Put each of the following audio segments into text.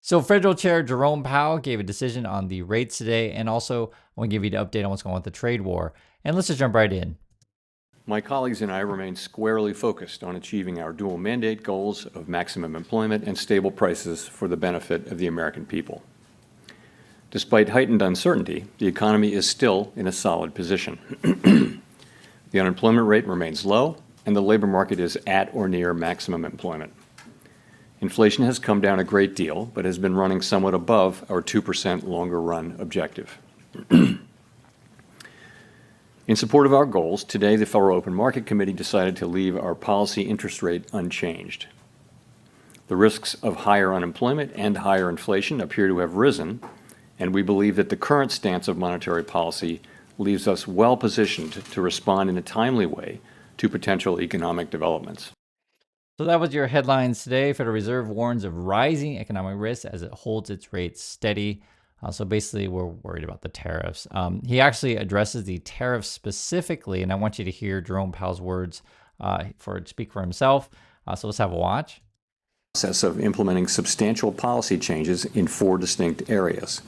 So Federal Chair Jerome Powell gave a decision on the rates today, and also I want to give you an update on what's going on with the trade war. And let's just jump right in. My colleagues and I remain squarely focused on achieving our dual mandate goals of maximum employment and stable prices for the benefit of the American people. Despite heightened uncertainty, the economy is still in a solid position. The unemployment rate remains low, and the labor market is at or near maximum employment. Inflation has come down a great deal, but has been running somewhat above our 2% longer run objective. In support of our goals, today the Federal Open Market Committee decided to leave our policy interest rate unchanged. The risks of higher unemployment and higher inflation appear to have risen, and we believe that the current stance of monetary policy leaves us well positioned to respond in a timely way to potential economic developments. So that was your headlines today. Federal Reserve warns of rising economic risk as it holds its rates steady. So basically, we're worried about the tariffs. He actually addresses the tariffs specifically, and I want you to hear Jerome Powell's words speak for himself. So let's have a watch. Process of implementing substantial policy changes in 4 distinct areas: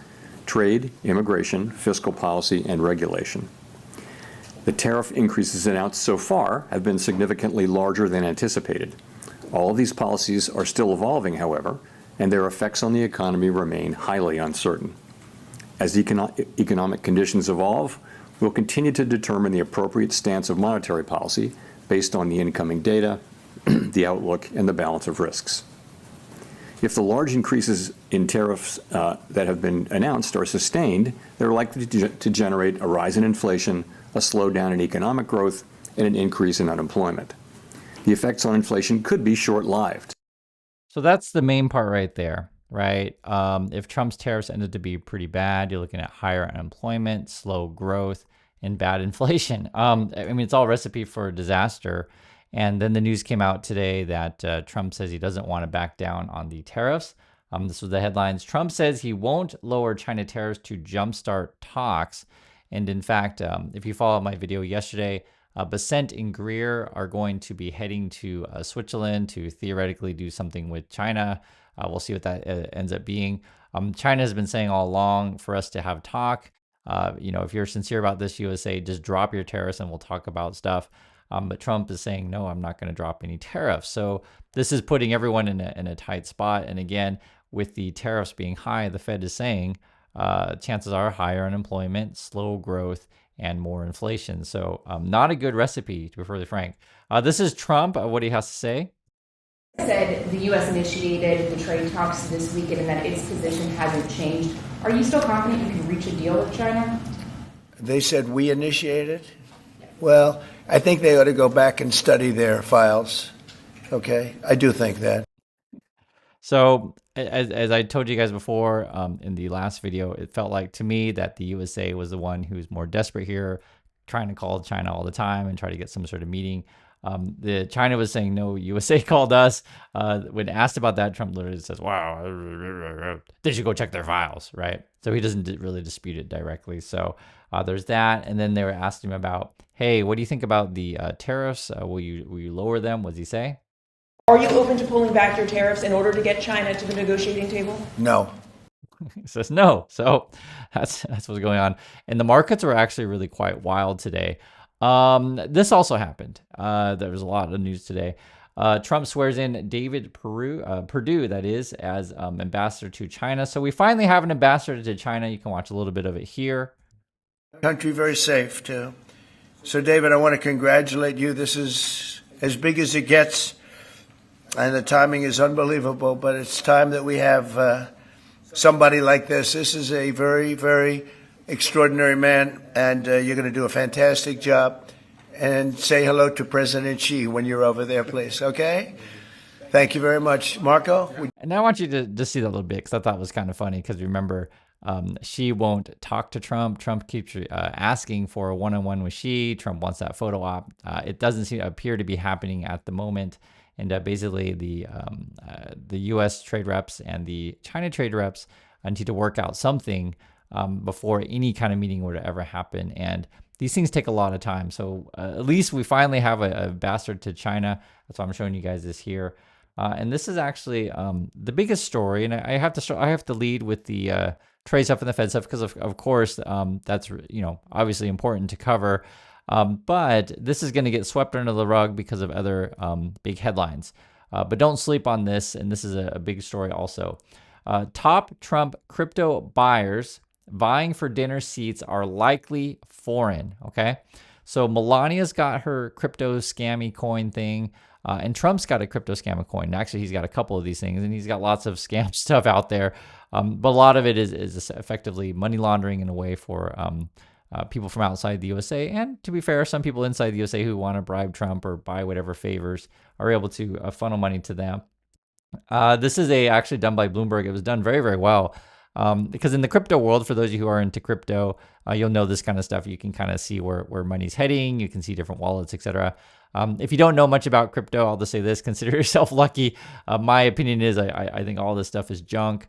trade, immigration, fiscal policy, and regulation. The tariff increases announced so far have been significantly larger than anticipated. All of these policies are still evolving, however, and their effects on the economy remain highly uncertain. As economic conditions evolve, we'll continue to determine the appropriate stance of monetary policy based on the incoming data, the outlook, and the balance of risks. If the large increases in tariffs that have been announced are sustained, they're likely to generate a rise in inflation, a slowdown in economic growth, and an increase in unemployment. The effects on inflation could be short-lived. So that's the main part right there, right? If Trump's tariffs ended to be pretty bad, you're looking at higher unemployment, slow growth, and bad inflation. I mean, it's all recipe for disaster. And then the news came out today that Trump says he doesn't want to back down on the tariffs. This was the headlines. Trump says he won't lower China tariffs to jumpstart talks. And in fact, if you followed my video yesterday, Besant and Greer are going to be heading to Switzerland to theoretically do something with China. We'll see what that ends up being. China has been saying all along for us to have talk. If you're sincere about this, you would say just drop your tariffs and we'll talk about stuff. But Trump is saying, no, I'm not going to drop any tariffs. So this is putting everyone in a tight spot. And again, with the tariffs being high, the Fed is saying chances are higher unemployment, slow growth, and more inflation. So not a good recipe, to be perfectly frank. This is Trump, what he has to say. Said the U.S. initiated the trade talks this weekend and that its position hasn't changed. Are you still confident you can reach a deal with China? They said we initiated? Well, I think they ought to go back and study their files. Okay? I do think that. So as I told you guys before in the last video, it felt like to me that the USA was the one who's more desperate here, trying to call China all the time and try to get some sort of meeting. The China was saying, no, USA called us. When asked about that, Trump literally says, wow, they should go check their files, right? So he doesn't really dispute it directly. So there's that. And then they were asking him about, hey, what do you think about the tariffs? Will you lower them? What does he say? Are you open to pulling back your tariffs in order to get China to the negotiating table? No. He says no. So that's what's going on. And the markets were actually really quite wild today. This also happened. There was a lot of news today. Trump swears in David Perdue, that is, as ambassador to China. So we finally have an ambassador to China. You can watch a little bit of it here. Country very safe, too. So, David, I want to congratulate you. This is as big as it gets, and the timing is unbelievable, but it's time that we have somebody like this. This is a very, very extraordinary man, and you're going to do a fantastic job. And say hello to President Xi when you're over there, please, okay? Thank you very much. Marco? And I want you to just see that a little bit because I thought it was kind of funny because remember, Xi won't talk to Trump. Trump keeps asking for a one-on-one with Xi. Trump wants that photo op. It doesn't appear to be happening at the moment. And basically the U.S. trade reps and the China trade reps need to work out something before any kind of meeting were to ever happen. And these things take a lot of time. So at least we finally have a ambassador to China. That's why I'm showing you guys this here. And this is actually the biggest story. And I have to lead with the trade stuff and the Fed stuff because of course that's obviously important to cover. But this is going to get swept under the rug because of other big headlines. But don't sleep on this, and this is a big story also. Top Trump crypto buyers vying for dinner seats are likely foreign, okay? So Melania's got her crypto scammy coin thing, and Trump's got a crypto scammy coin. Actually, he's got a couple of these things, and he's got lots of scam stuff out there. But a lot of it is effectively money laundering in a way for people from outside the USA. And to be fair, some people inside the USA who want to bribe Trump or buy whatever favors are able to funnel money to them. This is actually done by Bloomberg. It was done very, very well. Because in the crypto world, for those of you who are into crypto, you'll know this kind of stuff. You can kind of see where money's heading. You can see different wallets, etc. If you don't know much about crypto, I'll just say this: consider yourself lucky. My opinion is I think all this stuff is junk.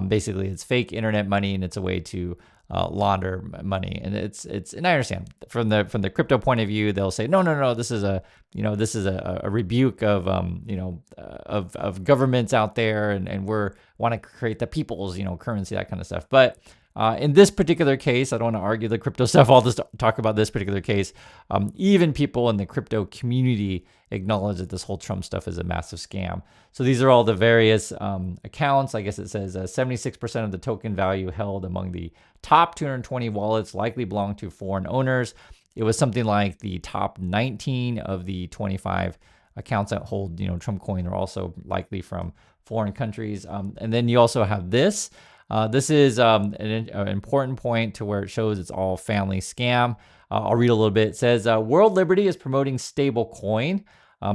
Basically, it's fake internet money, and it's a way to launder money. And and I understand from the crypto point of view, they'll say no, this is a rebuke of of governments out there, and we're want to create the people's currency, that kind of stuff. But in this particular case, I don't want to argue the crypto stuff. I'll just talk about this particular case. Even people in the crypto community acknowledge that this whole Trump stuff is a massive scam. So these are all the various accounts. I guess it says 76% of the token value held among the top 220 wallets likely belong to foreign owners. It was something like the top 19 of the 25 accounts that hold Trump coin are also likely from foreign countries. And then you also have this. This is an important point to where it shows it's all family scam. I'll read a little bit. It says, World Liberty is promoting stable coin.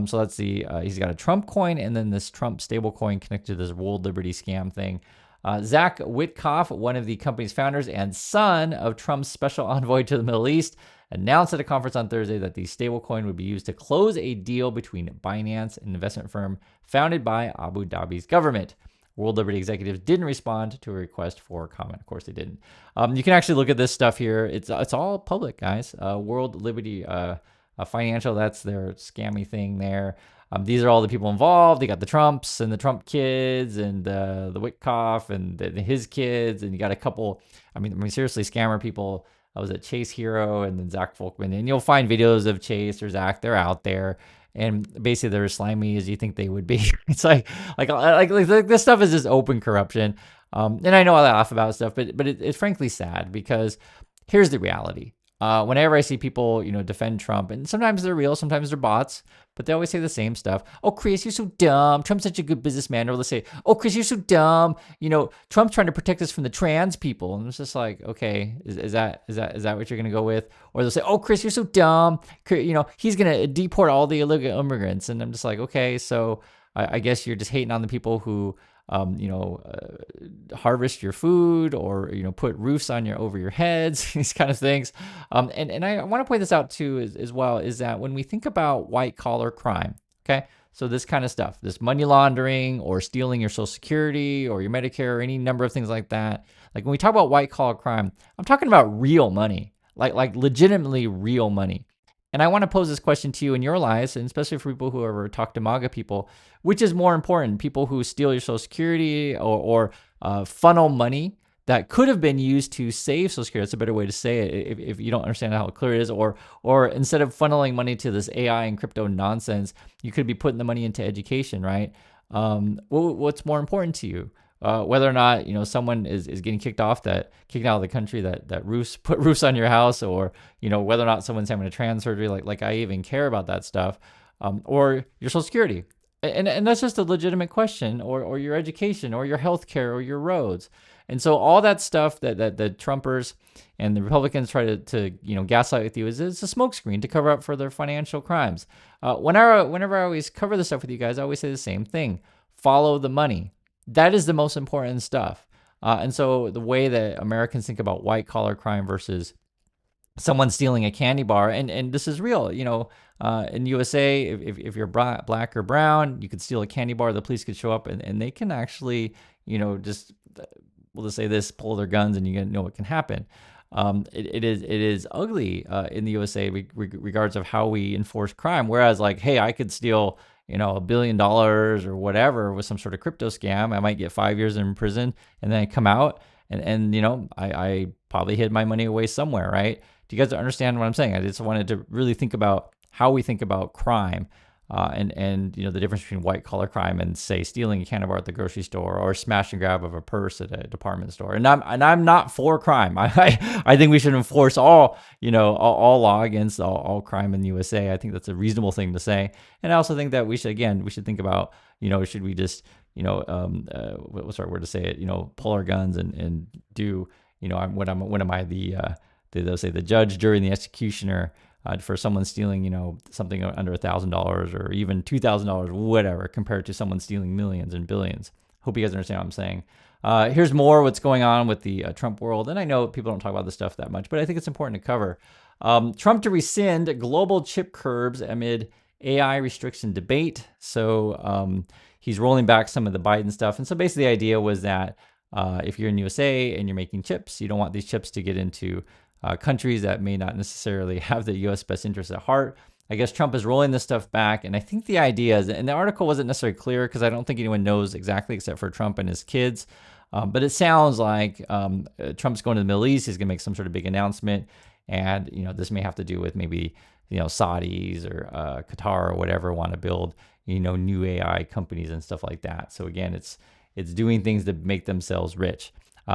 So that's he's got a Trump coin and then this Trump stable coin connected to this World Liberty scam thing. Zach Witkoff, one of the company's founders and son of Trump's special envoy to the Middle East, announced at a conference on Thursday that the stablecoin would be used to close a deal between Binance, an investment firm founded by Abu Dhabi's government. World Liberty executives didn't respond to a request for comment. Of course, they didn't. You can actually look at this stuff here. It's all public, guys. World Liberty Financial, that's their scammy thing there. These are all the people involved. They got the Trumps and the Trump kids and the Witkoff and his kids. And you got a couple, I mean, seriously, scammer people. I was at Chase Hero and then Zach Folkman. And you'll find videos of Chase or Zach. They're out there. And basically they're as slimy as you think they would be. It's like this stuff is just open corruption. And I know I laugh about stuff, but it's frankly sad because here's the reality. Whenever I see people, defend Trump, and sometimes they're real, sometimes they're bots, but they always say the same stuff. Oh, Chris, you're so dumb. Trump's such a good businessman. Or they'll say, oh, Chris, you're so dumb. Trump's trying to protect us from the trans people. And it's just like, okay, is that what you're going to go with? Or they'll say, oh, Chris, you're so dumb. He's going to deport all the illegal immigrants. And I'm just like, okay, so I guess you're just hating on the people who harvest your food or, put roofs on over your heads, these kind of things. And I want to point this out too, as well, is that when we think about white collar crime, okay, so this kind of stuff, this money laundering or stealing your Social Security or your Medicare or any number of things like that, like when we talk about white collar crime, I'm talking about real money, like legitimately real money. And I want to pose this question to you in your lives, and especially for people who ever talk to MAGA people, which is more important, people who steal your Social Security or funnel money that could have been used to save Social Security. That's a better way to say it if you don't understand how clear it is. Or instead of funneling money to this AI and crypto nonsense, you could be putting the money into education, right? What's more important to you? Whether or not someone is getting kicked out of the country that put roofs on your house, or whether or not someone's having a trans surgery, like I even care about that stuff, or your Social Security, and that's just a legitimate question, or your education, or your health care, or your roads. And so all that stuff that the Trumpers and the Republicans try to gaslight with you is a smokescreen to cover up for their financial crimes. Whenever I always cover this stuff with you guys, I always say the same thing: follow the money. That is the most important stuff. And so the way that Americans think about white collar crime versus someone stealing a candy bar, and this is real, in USA, if you're black or brown, you could steal a candy bar, the police could show up and they can actually, we'll just say this, pull their guns, and you know what can happen. It is ugly in the USA regards of how we enforce crime. Whereas, like, hey, I could steal $1 billion or whatever with some sort of crypto scam, I might get 5 years in prison, and then I come out and I probably hid my money away somewhere, right? Do you guys understand what I'm saying? I just wanted to really think about how we think about crime. And the difference between white collar crime and, say, stealing a can of art at the grocery store or smash and grab of a purse at a department store. And I'm not for crime. I think we should enforce all law against all crime in the USA. I think that's a reasonable thing to say. And I also think that we should think about, should we just what's our word to say it? Pull our guns and do, when am I they'll say the judge, jury, and the executioner. For someone stealing, something under $1,000 or even $2,000, whatever, compared to someone stealing millions and billions. Hope you guys understand what I'm saying. Here's more what's going on with the Trump world. And I know people don't talk about this stuff that much, but I think it's important to cover. Trump to rescind global chip curbs amid AI restriction debate. So he's rolling back some of the Biden stuff. And so basically the idea was that if you're in USA and you're making chips, you don't want these chips to get into countries that may not necessarily have the U.S. best interests at heart. I guess Trump is rolling this stuff back. And I think the idea is, and the article wasn't necessarily clear because I don't think anyone knows exactly except for Trump and his kids. But it sounds like Trump's going to the Middle East. He's going to make some sort of big announcement. And, this may have to do with maybe, Saudis or Qatar or whatever want to build, new AI companies and stuff like that. So again, it's doing things to make themselves rich.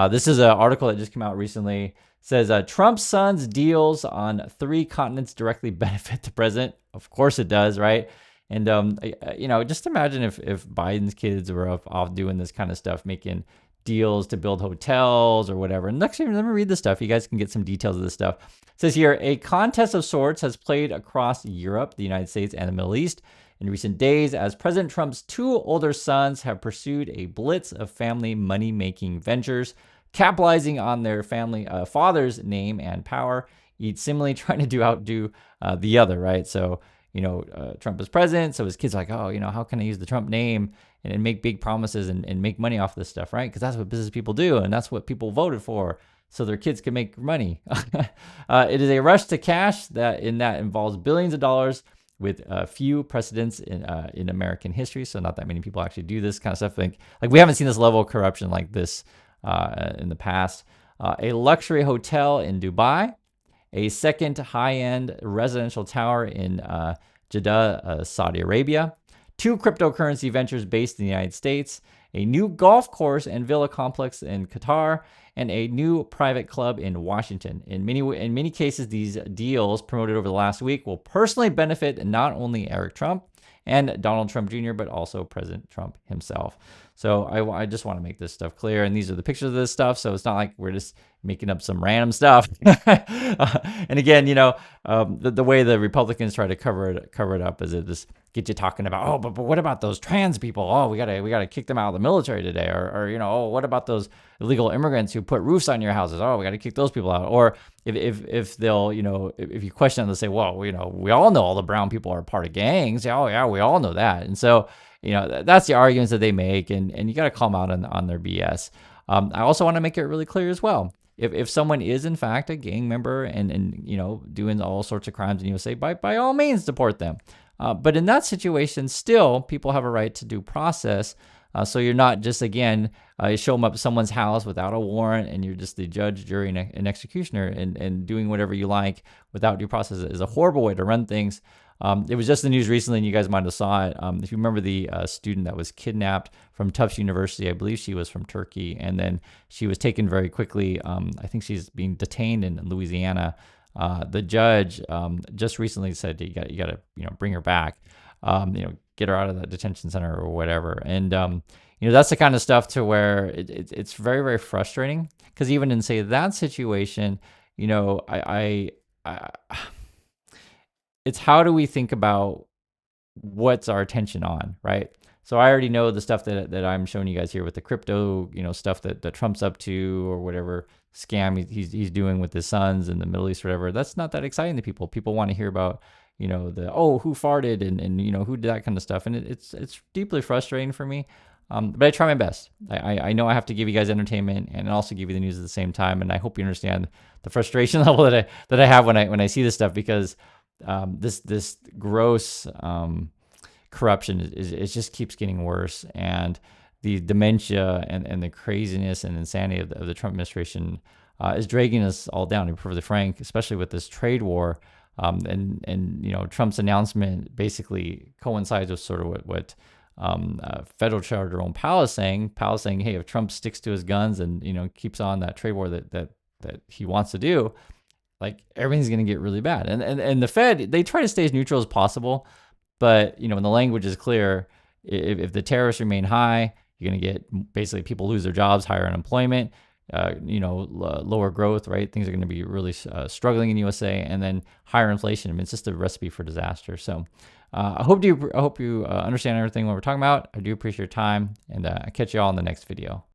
This is an article that just came out recently. Says Trump's son's deals on 3 continents directly benefit the president. Of course it does, right? And just imagine if Biden's kids were off doing this kind of stuff, making deals to build hotels or whatever. And actually, let me read this stuff. You guys can get some details of this stuff. It says here, a contest of sorts has played across Europe, the United States, and the Middle East in recent days as President Trump's 2 older sons have pursued a blitz of family money-making ventures, capitalizing on their family father's name and power, each seemingly trying to outdo the other, right? So, Trump is president, so his kids are like, oh, how can I use the Trump name and make big promises and make money off this stuff, right? Because that's what business people do, and that's what people voted for, so their kids can make money. It is a rush to cash that involves billions of dollars with few precedents in American history. So not that many people actually do this kind of stuff. Like we haven't seen this level of corruption like this in the past. A luxury hotel in Dubai, a second high-end residential tower in Jeddah, Saudi Arabia, 2 cryptocurrency ventures based in the United States, a new golf course and villa complex in Qatar, and a new private club in Washington. In many cases, these deals promoted over the last week will personally benefit not only Eric Trump and Donald Trump Jr., but also President Trump himself. So I just want to make this stuff clear. And these are the pictures of this stuff. So it's not like we're just making up some random stuff. And again, the way the Republicans try to cover it up is it just get you talking about, but what about those trans people? Oh, we gotta kick them out of the military today. Or what about those illegal immigrants who put roofs on your houses? Oh, we got to kick those people out. Or if they'll, if you question them, they'll say, well, we all know all the brown people are part of gangs. Oh yeah, we all know that. And so, that's the arguments that they make, and you got to call them out on their BS. I also want to make it really clear as well. If someone is in fact a gang member and doing all sorts of crimes in the USA, by all means support them. But in that situation, still people have a right to due process. So you're not just, again, you show them up at someone's house without a warrant and you're just the judge, jury, and executioner and doing whatever you like without due process is a horrible way to run things. It was just the news recently, and you guys might have saw it. If you remember the student that was kidnapped from Tufts University, I believe she was from Turkey, and then she was taken very quickly. I think she's being detained in Louisiana. The judge just recently said you got to bring her back, get her out of the detention center or whatever. And that's the kind of stuff to where it's very, very frustrating because even in say that situation, it's how do we think about what's our attention on, right? So I already know the stuff that I'm showing you guys here with the crypto, stuff that Trump's up to or whatever scam he's doing with his sons in the Middle East or whatever. That's not that exciting to people. People want to hear about, who farted and who did that kind of stuff. And it's deeply frustrating for me. But I try my best. I know I have to give you guys entertainment and also give you the news at the same time. And I hope you understand the frustration level that I have when I see this stuff because this gross corruption it just keeps getting worse, and the dementia and the craziness and insanity of the Trump administration is dragging us all down, to be perfectly frank, especially with this trade war. And Trump's announcement basically coincides with sort of what Federal Treasurer Jerome Powell is saying. Powell's saying, hey, if Trump sticks to his guns and keeps on that trade war that he wants to do, like, everything's going to get really bad. And the Fed, they try to stay as neutral as possible, but when the language is clear, if the tariffs remain high, you're going to get basically people lose their jobs, higher unemployment, lower growth, right? Things are going to be really struggling in USA, and then higher inflation. I mean, it's just a recipe for disaster. So I hope you understand everything what we're talking about. I do appreciate your time, and I catch you all in the next video.